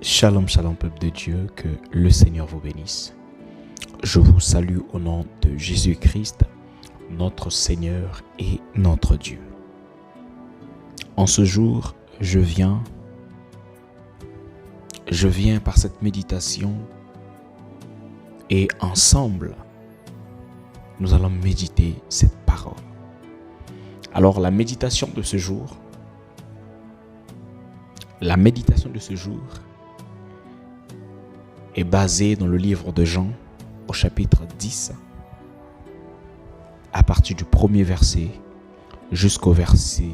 Shalom, shalom peuple de Dieu, que le Seigneur vous bénisse. Je vous salue au nom de Jésus-Christ, notre Seigneur et notre Dieu. En ce jour, je viens par cette méditation et ensemble, nous allons méditer cette parole. Alors la méditation de ce jour est basée dans le livre de Jean au chapitre 10 à partir du premier verset jusqu'au verset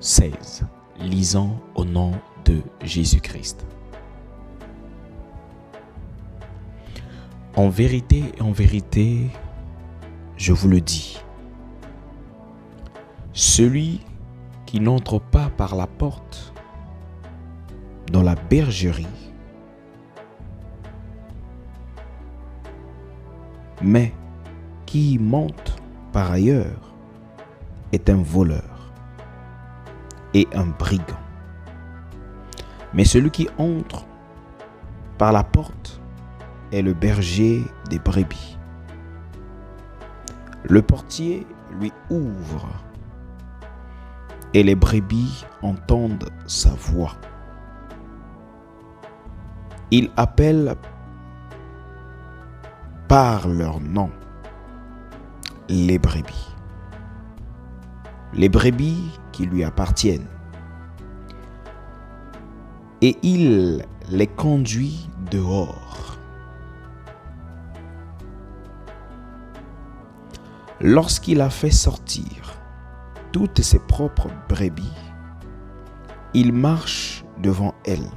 16, lisant au nom de Jésus-Christ. En vérité, je vous le dis, celui qui n'entre pas par la porte dans la bergerie, mais qui y monte par ailleurs, est un voleur et un brigand. Mais celui qui entre par la porte est le berger des brebis. Le portier lui ouvre et les brebis entendent sa voix. Il appelle par leur nom les brebis qui lui appartiennent, et il les conduit dehors. Lorsqu'il a fait sortir toutes ses propres brebis, il marche devant elles,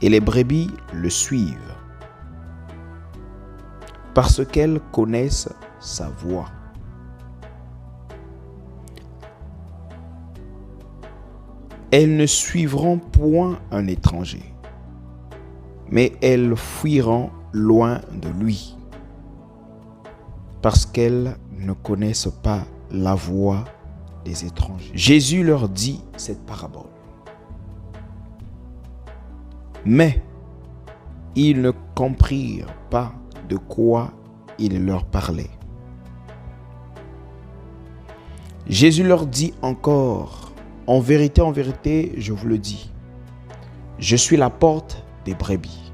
et les brebis le suivent, parce qu'elles connaissent sa voix. Elles ne suivront point un étranger, mais elles fuiront loin de lui, parce qu'elles ne connaissent pas la voix des étrangers. Jésus leur dit cette parabole, mais ils ne comprirent pas de quoi il leur parlait. Jésus leur dit encore, en vérité, je vous le dis, je suis la porte des brebis.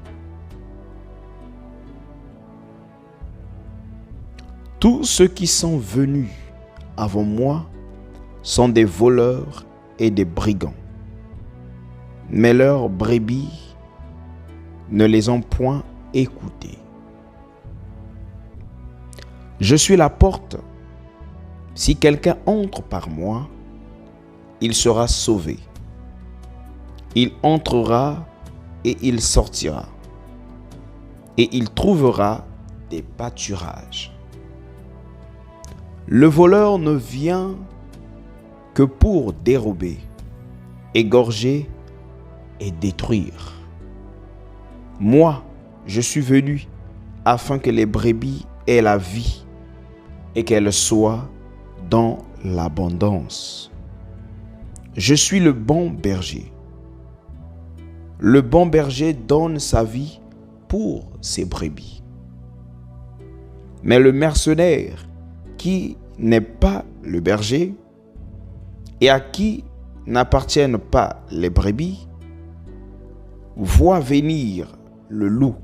Tous ceux qui sont venus avant moi sont des voleurs et des brigands, mais leurs brebis ne les ont point écoutés. Je suis la porte. Si quelqu'un entre par moi, il sera sauvé. Il entrera et il sortira, et il trouvera des pâturages. Le voleur ne vient que pour dérober, égorger et détruire. Moi, je suis venu afin que les brebis aient la vie et qu'elles soient dans l'abondance. Je suis le bon berger. Le bon berger donne sa vie pour ses brebis. Mais le mercenaire qui n'est pas le berger et à qui n'appartiennent pas les brebis, voit venir le loup,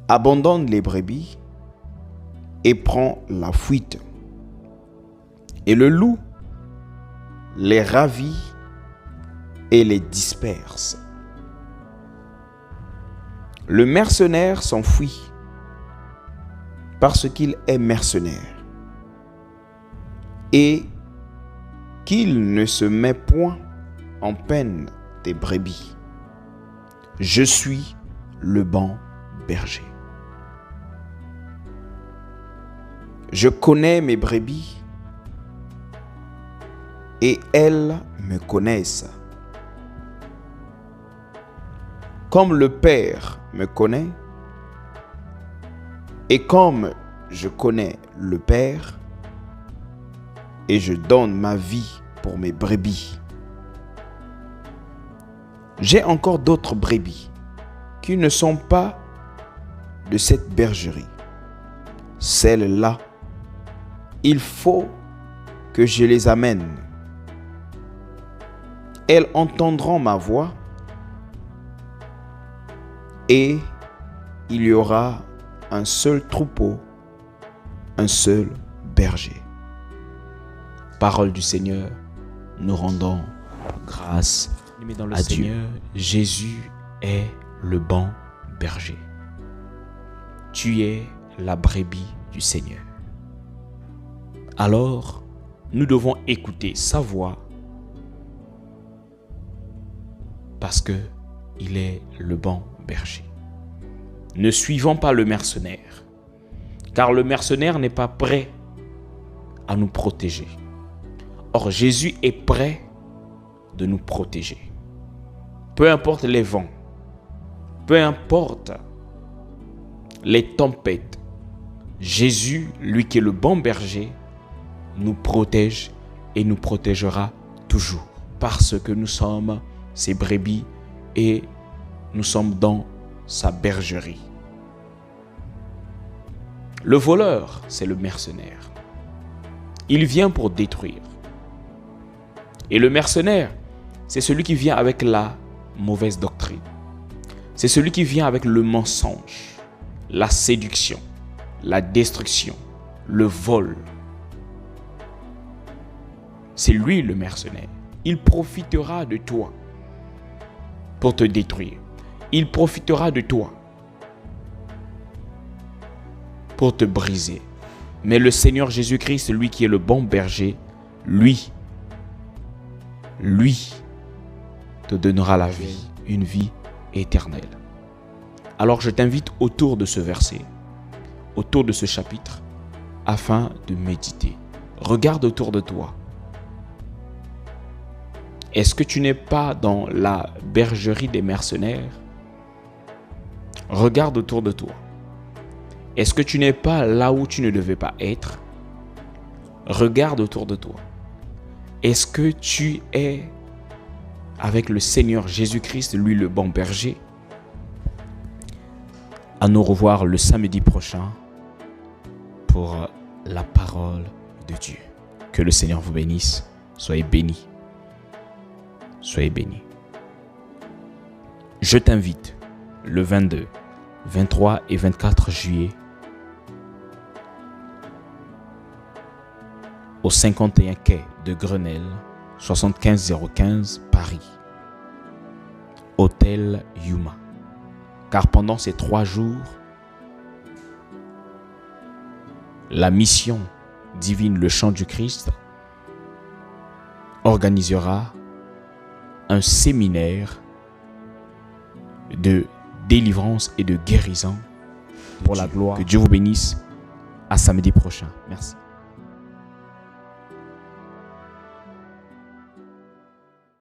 abandonne les brebis et prend la fuite. Et le loup les ravit et les disperse. Le mercenaire s'enfuit parce qu'il est mercenaire et qu'il ne se met point en peine des brebis. Je suis le bon berger. Je connais mes brebis et elles me connaissent. Comme le Père me connaît et comme je connais le Père, et je donne ma vie pour mes brebis. J'ai encore d'autres brebis qui ne sont pas de cette bergerie. Celles-là, il faut que je les amène. Elles entendront ma voix et il y aura un seul troupeau, un seul berger. Parole du Seigneur, nous rendons grâce à Dieu. Seigneur, Jésus est le bon berger. Tu es la brebis du Seigneur. Alors, nous devons écouter sa voix parce que il est le bon berger. Ne suivons pas le mercenaire, car le mercenaire n'est pas prêt à nous protéger. Or, Jésus est prêt de nous protéger. Peu importe les vents, peu importe les tempêtes, Jésus, lui qui est le bon berger, nous protège et nous protégera toujours. Parce que nous sommes ses brebis et nous sommes dans sa bergerie. Le voleur, c'est le mercenaire. Il vient pour détruire. Et le mercenaire, c'est celui qui vient avec la mauvaise doctrine. C'est celui qui vient avec le mensonge, la séduction, la destruction, le vol. C'est lui le mercenaire. Il profitera de toi pour te détruire. Il profitera de toi pour te briser. Mais le Seigneur Jésus-Christ, lui qui est le bon berger, lui te donnera la vie, une vie éternelle. Alors je t'invite autour de ce verset, autour de ce chapitre, afin de méditer. Regarde autour de toi. Est-ce que tu n'es pas dans la bergerie des mercenaires? Regarde autour de toi. Est-ce que tu n'es pas là où tu ne devais pas être? Regarde autour de toi. Est-ce que tu es avec le Seigneur Jésus-Christ, lui le bon berger? À nous revoir le samedi prochain pour la parole de Dieu. Que le Seigneur vous bénisse. Soyez bénis. Soyez bénis. Je t'invite le 22, 23 et 24 juillet au 51 quai de Grenelle, 75015 Paris, Hôtel Yuma. Car pendant ces 3 jours, la mission divine Le Chant du Christ organisera un séminaire de délivrance et de guérison pour la gloire. Que Dieu vous bénisse. À samedi prochain. Merci.